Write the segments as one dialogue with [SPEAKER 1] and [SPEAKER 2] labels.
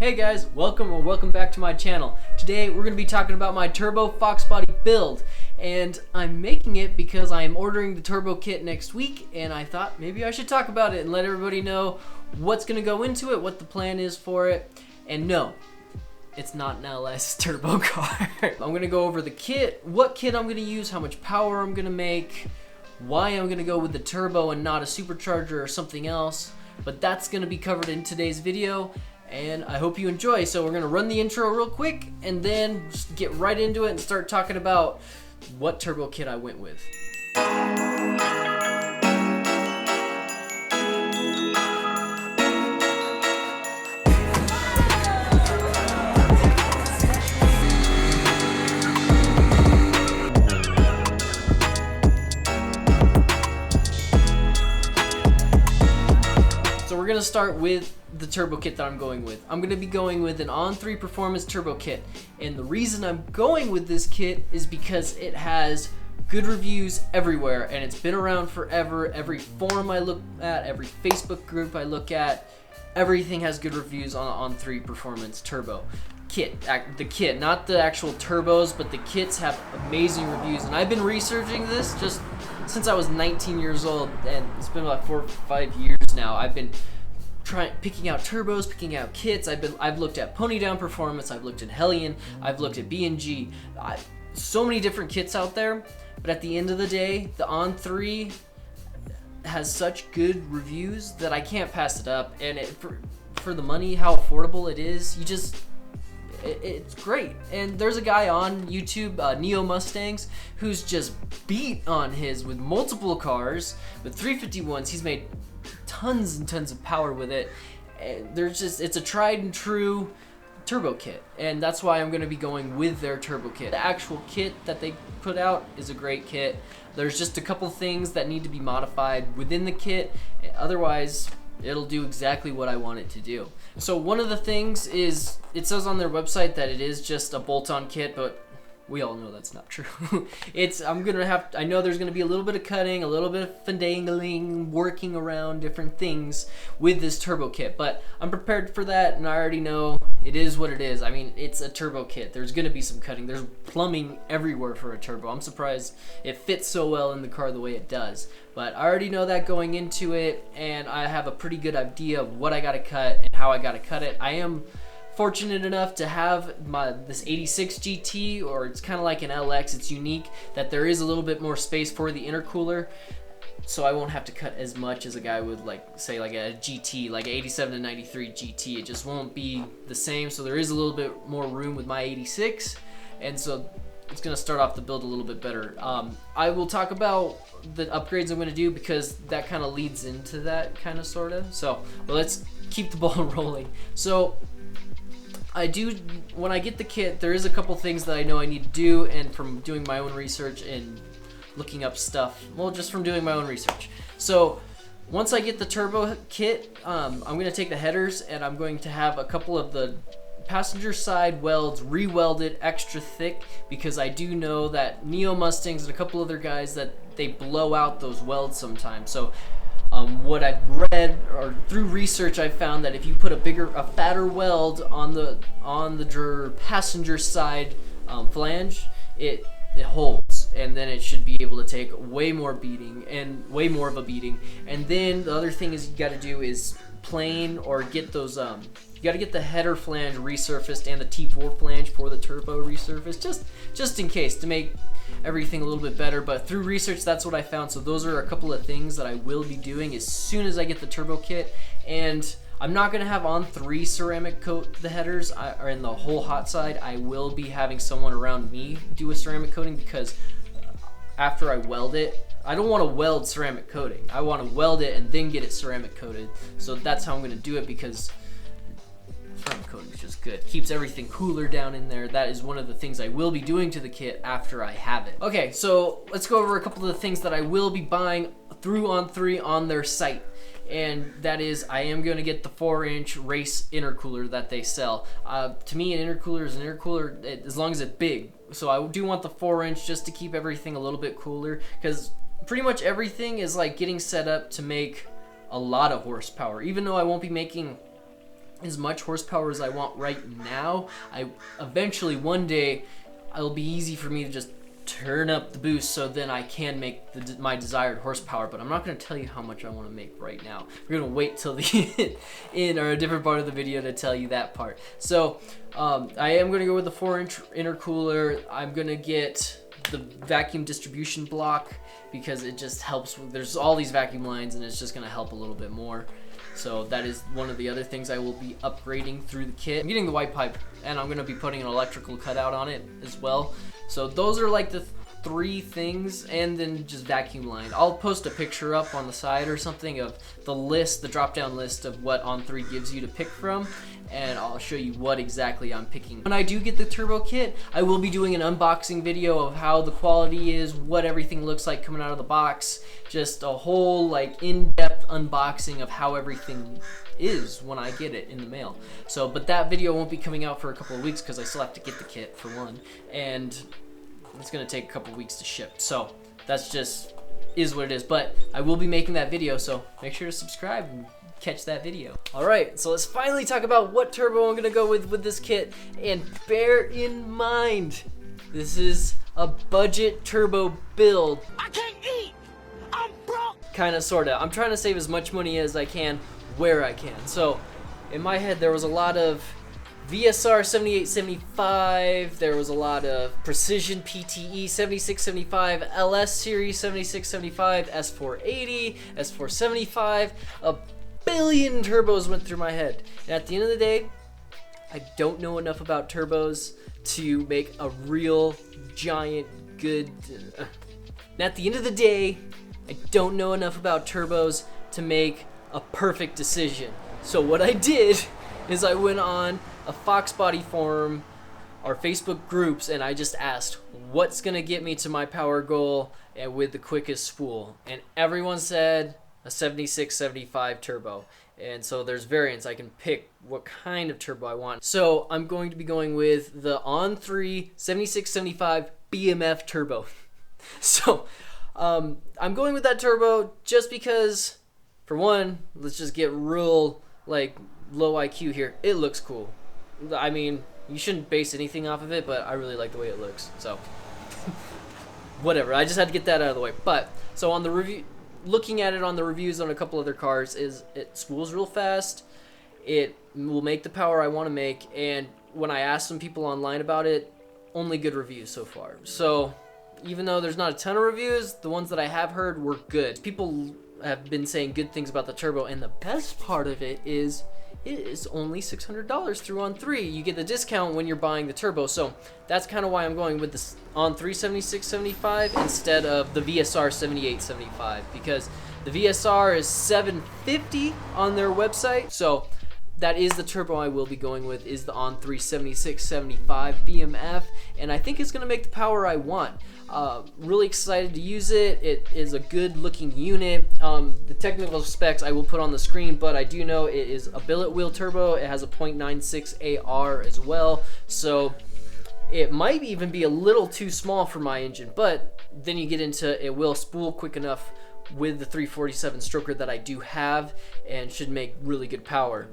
[SPEAKER 1] Hey guys, welcome back to my channel. Today we're going to be talking about my turbo FOXBODY build, and I'm making it because I'm ordering the turbo kit next week, and I thought maybe I should talk about it and let everybody know what's going to go into it, what the plan is for it. And no, it's not an LS turbo car. I'm going to go over the kit, what kit I'm going to use, how much power I'm going to make, why I'm going to go with the turbo and not a supercharger or something else, but that's going to be covered in today's video. And I hope you enjoy. So we're gonna run the intro real quick and then just get right into it and start talking about what turbo kit I went with. So we're gonna start with the turbo kit that I'm going with. I'm gonna be going with an On3 Performance turbo kit, and the reason I'm going with this kit is because it has good reviews everywhere and it's been around forever. Every forum I look at, every Facebook group I look at, everything has good reviews on On3 Performance turbo kit. The kit, not the actual turbos, but the kits have amazing reviews, and I've been researching this just since I was 19 years old, and it's been about 4 or 5 years now. I've been picking out turbos, picking out kits. I've looked at Pony Down Performance, I've looked at Hellion, I've looked at B&G. So many different kits out there, but at the end of the day, the On3 has such good reviews that I can't pass it up. And for the money, how affordable it is, it's great. And there's a guy on YouTube, Neo Mustangs, who's just beat on his with multiple cars with 351s. He's made tons and tons of power with it. And it's a tried and true turbo kit, and that's why I'm going to be going with their turbo kit. The actual kit that they put out is a great kit. There's just a couple things that need to be modified within the kit, otherwise it'll do exactly what I want it to do. So one of the things is, it says on their website that it is just a bolt-on kit, but we all know that's not true. I know there's gonna be a little bit of cutting, a little bit of finagling, working around different things with this turbo kit, but I'm prepared for that, and I already know it is what it is. I mean, it's a turbo kit. There's gonna be some cutting. There's plumbing everywhere for a turbo. I'm surprised it fits so well in the car the way it does, but I already know that going into it, and I have a pretty good idea of what I gotta cut and how I gotta cut it. I am fortunate enough to have this 86 GT, or it's kind of like an LX. It's unique that there is a little bit more space for the intercooler, so I won't have to cut as much as a guy would, say a GT, like 87 to 93 GT. It just won't be the same, so there is a little bit more room with my 86, and so it's gonna start off the build a little bit better. I will talk about the upgrades I'm gonna do because that kind of leads into that kind of sorta. So, well, let's keep the ball rolling. So when I get the kit, there is a couple things that I know I need to do, and from doing my own research and looking up stuff, well, just from doing my own research. So once I get the turbo kit, I'm going to take the headers, and I'm going to have a couple of the passenger side welds re-welded extra thick, because I do know that Neo Mustangs and a couple other guys, that they blow out those welds sometimes. So what I've read, or through research, I found that if you put a fatter weld on the passenger side flange, it holds, and then it should be able to take way more of a beating. And then the other thing is you got to do is plane, or get those you got to get the header flange resurfaced and the T4 flange for the turbo resurfaced, just in case, to make everything a little bit better. But through research, that's what I found. So those are a couple of things that I will be doing as soon as I get the turbo kit. And I'm not going to have On3 ceramic coat the headers or in the whole hot side. I will be having someone around me do a ceramic coating, because after I weld it, I don't want to weld ceramic coating. I want to weld it and then get it ceramic coated. So that's how I'm going to do it, because ceramic coating is just good. Keeps everything cooler down in there. That is one of the things I will be doing to the kit after I have it. Okay, so let's go over a couple of the things that I will be buying through On3 on their site. And that is, I am going to get the 4-inch race intercooler that they sell. To me, an intercooler is an intercooler as long as it's big. So I do want the 4-inch just to keep everything a little bit cooler, because pretty much everything is like getting set up to make a lot of horsepower. Even though I won't be making as much horsepower as I want right now. Eventually one day it'll be easy for me to just turn up the boost so then I can make my desired horsepower, but I'm not going to tell you how much I want to make right now. We're going to wait till the end or a different part of the video to tell you that part. So I am going to go with the 4-inch intercooler. I'm going to get the vacuum distribution block because it just helps with, there's all these vacuum lines and it's just going to help a little bit more. So that is one of the other things I will be upgrading through the kit. I'm getting the white pipe and I'm going to be putting an electrical cutout on it as well. So those are like the 3 things, and then just vacuum line. I'll post a picture up on the side or something of the list, the drop down list of what On3 gives you to pick from, and I'll show you what exactly I'm picking. When I do get the turbo kit, I will be doing an unboxing video of how the quality is, what everything looks like coming out of the box, just a whole like in-depth unboxing of how everything is when I get it in the mail. So, but that video won't be coming out for a couple of weeks because I still have to get the kit for one, and it's gonna take a couple weeks to ship. So that's just is what it is, but I will be making that video, so make sure to subscribe and catch that video. All right, so let's finally talk about what turbo I'm gonna go with this kit, and bear in mind, this is a budget turbo build. I can't eat, I'm broke. Kinda, sorta. I'm trying to save as much money as I can where I can. So in my head there was a lot of VSR 7875, there was a lot of Precision PTE 7675, LS Series 7675, S480, S475, a billion turbos went through my head. And at the end of the day, I don't know enough about turbos to make a real giant good... And at the end of the day, I don't know enough about turbos to make a perfect decision. So what I did is I went on a FOXBODY forum or Facebook groups and I just asked what's gonna get me to my power goal and with the quickest spool, and everyone said a 7675 turbo. And so there's variants. I can pick what kind of turbo I want. So I'm going to be going with the On3 7675 BMF turbo. So I'm going with that turbo just because, for one, let's just get real like low IQ here. It looks cool. I mean, you shouldn't base anything off of it, but I really like the way it looks. So whatever. I just had to get that out of the way. But so on the review, looking at it on the reviews on a couple other cars, is it spools real fast. It will make the power I want to make, and when I asked some people online about it, only good reviews so far. So even though there's not a ton of reviews, the ones that I have heard were good. People have been saying good things about the turbo, and the best part of it is only $600 through On3. You get the discount when you're buying the turbo, so that's kind of why I'm going with this On3 7675 instead of the VSR 7875, because the VSR is $750 on their website. So that is the turbo I will be going with, is the On3 7675 BMF, and I think it's going to make the power I want. Really excited to use it. It is a good looking unit. The technical specs I will put on the screen, but I do know it is a billet wheel turbo. It has a 0.96 AR as well, so it might even be a little too small for my engine, but then you get into it will spool quick enough with the 347 stroker that I do have and should make really good power.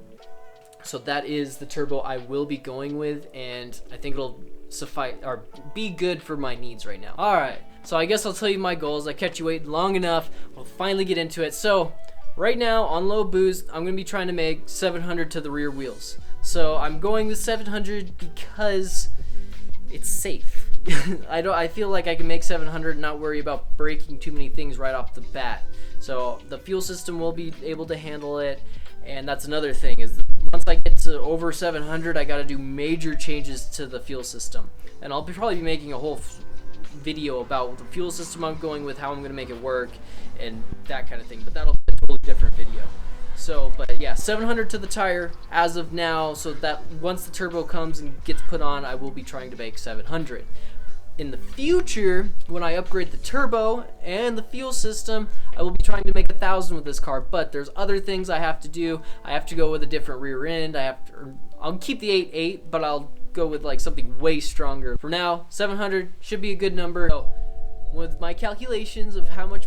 [SPEAKER 1] So that is the turbo I will be going with, and I think it'll suffice or be good for my needs right now. All right, so I guess I'll tell you my goals. I kept you waiting long enough. We'll finally get into it. So right now on low boost, I'm gonna be trying to make 700 to the rear wheels. So I'm going with 700 because it's safe. I feel like I can make 700 and not worry about breaking too many things right off the bat. So the fuel system will be able to handle it, and that's another thing is once I get to over 700, I got to do major changes to the fuel system, and I'll probably be making a whole video about the fuel system I'm going with, how I'm going to make it work, and that kind of thing. But that'll be a totally different video. So, but yeah, 700 to the tire as of now, so that once the turbo comes and gets put on, I will be trying to make 700. In the future, when I upgrade the turbo and the fuel system, I will be trying to make 1,000 with this car, but there's other things I have to do. I have to go with a different rear end. I'll keep the 8.8, but I'll go with like something way stronger. For now, 700 should be a good number. So, with my calculations of how much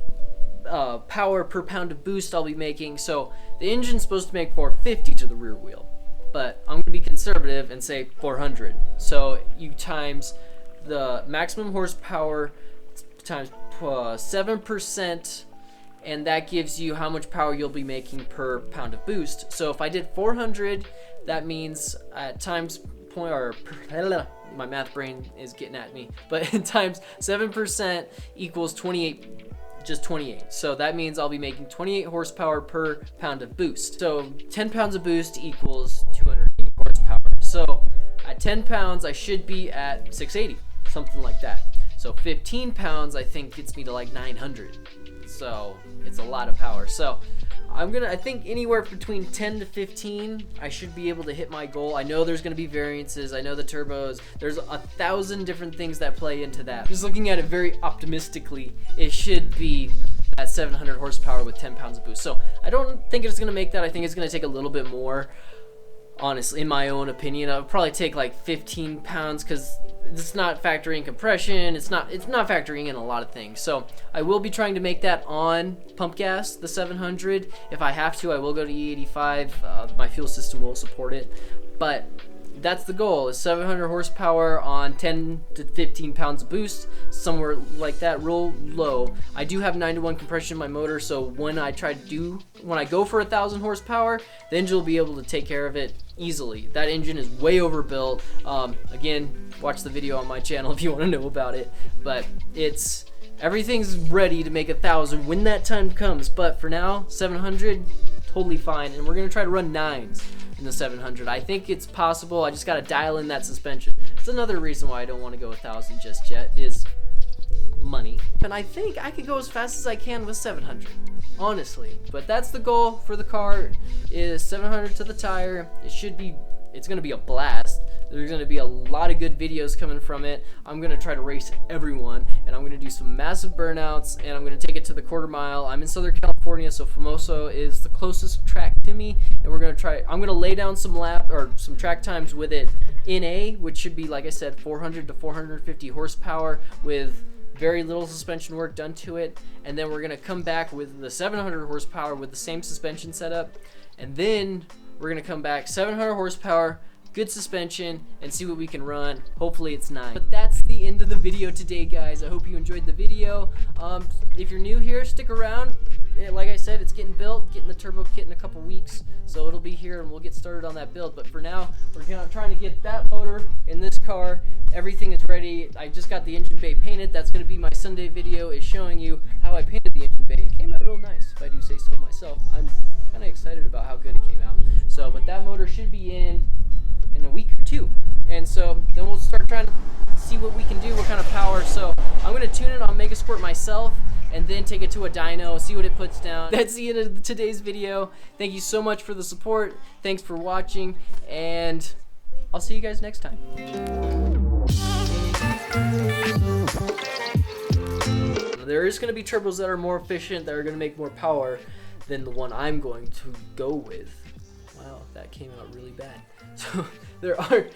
[SPEAKER 1] power per pound of boost I'll be making, so the engine's supposed to make 450 to the rear wheel. but I'm gonna be conservative and say 400. So you times the maximum horsepower times 7%, and that gives you how much power you'll be making per pound of boost. So if I did 400, that means at times point or my math brain is getting at me, but times 7% equals 28. Just 28. So that means I'll be making 28 horsepower per pound of boost. So 10 pounds of boost equals 280 horsepower. So at 10 pounds, I should be at 680, something like that. So 15 pounds, I think, gets me to like 900. So it's a lot of power. So I think anywhere between 10 to 15, I should be able to hit my goal. I know there's gonna be variances. I know the turbos, there's 1,000 different things that play into that. Just looking at it very optimistically, it should be at 700 horsepower with 10 pounds of boost. So I don't think it's gonna make that. I think it's gonna take a little bit more, honestly, in my own opinion. I'll probably take like 15 pounds because it's not factoring compression. It's not factoring in a lot of things. So I will be trying to make that on pump gas, the 700. If I have to, I will go to E85. My fuel system will support it, but that's the goal, is 700 horsepower on 10 to 15 pounds of boost, somewhere like that, real low. I do have 9-to-1 compression in my motor, so when I go for 1,000 horsepower, the engine will be able to take care of it easily. That engine is way overbuilt. Again, watch the video on my channel if you want to know about it, but everything's ready to make 1,000 when that time comes. But for now, 700, totally fine, and we're gonna try to run 9s in the 700. I think it's possible. I just got to dial in that suspension. It's another reason why I don't want to go 1,000 just yet, is money. And I think I could go as fast as I can with 700, honestly. But that's the goal for the car, is 700 to the tire. It's gonna be a blast. There's gonna be a lot of good videos coming from it. I'm gonna try to race everyone, and I'm gonna do some massive burnouts, and I'm gonna take it to the quarter mile. I'm in Southern California, so Famoso is the closest track to me, and I'm gonna lay down some track times with it in A, which should be, like I said, 400 to 450 horsepower with very little suspension work done to it. And then we're gonna come back with the 700 horsepower with the same suspension setup, and then we're gonna come back 700 horsepower, good suspension, and see what we can run. Hopefully it's 9. But that's the end of the video today, guys. I hope you enjoyed the video. If you're new here, stick around. Like I said, it's getting built, getting the turbo kit in a couple weeks, so it'll be here and we'll get started on that build. But for now, we're trying to get that motor in this car. Everything is ready. I just got the engine bay painted. That's going to be my Sunday video, is showing you how I painted the engine bay. It came out real nice, if I do say so myself. I'm kind of excited about how good it came out. So, but that motor should be in a week or two, and so then we'll start trying to see what we can do, what kind of power. So I'm going to tune it on Megasport myself, and then take it to a dyno, see what it puts down. That's the end of today's video. Thank you so much for the support. Thanks for watching, and I'll see you guys next time. There is going to be turbos that are more efficient, that are going to make more power than the one I'm going to go with. Wow, that came out really bad. So there are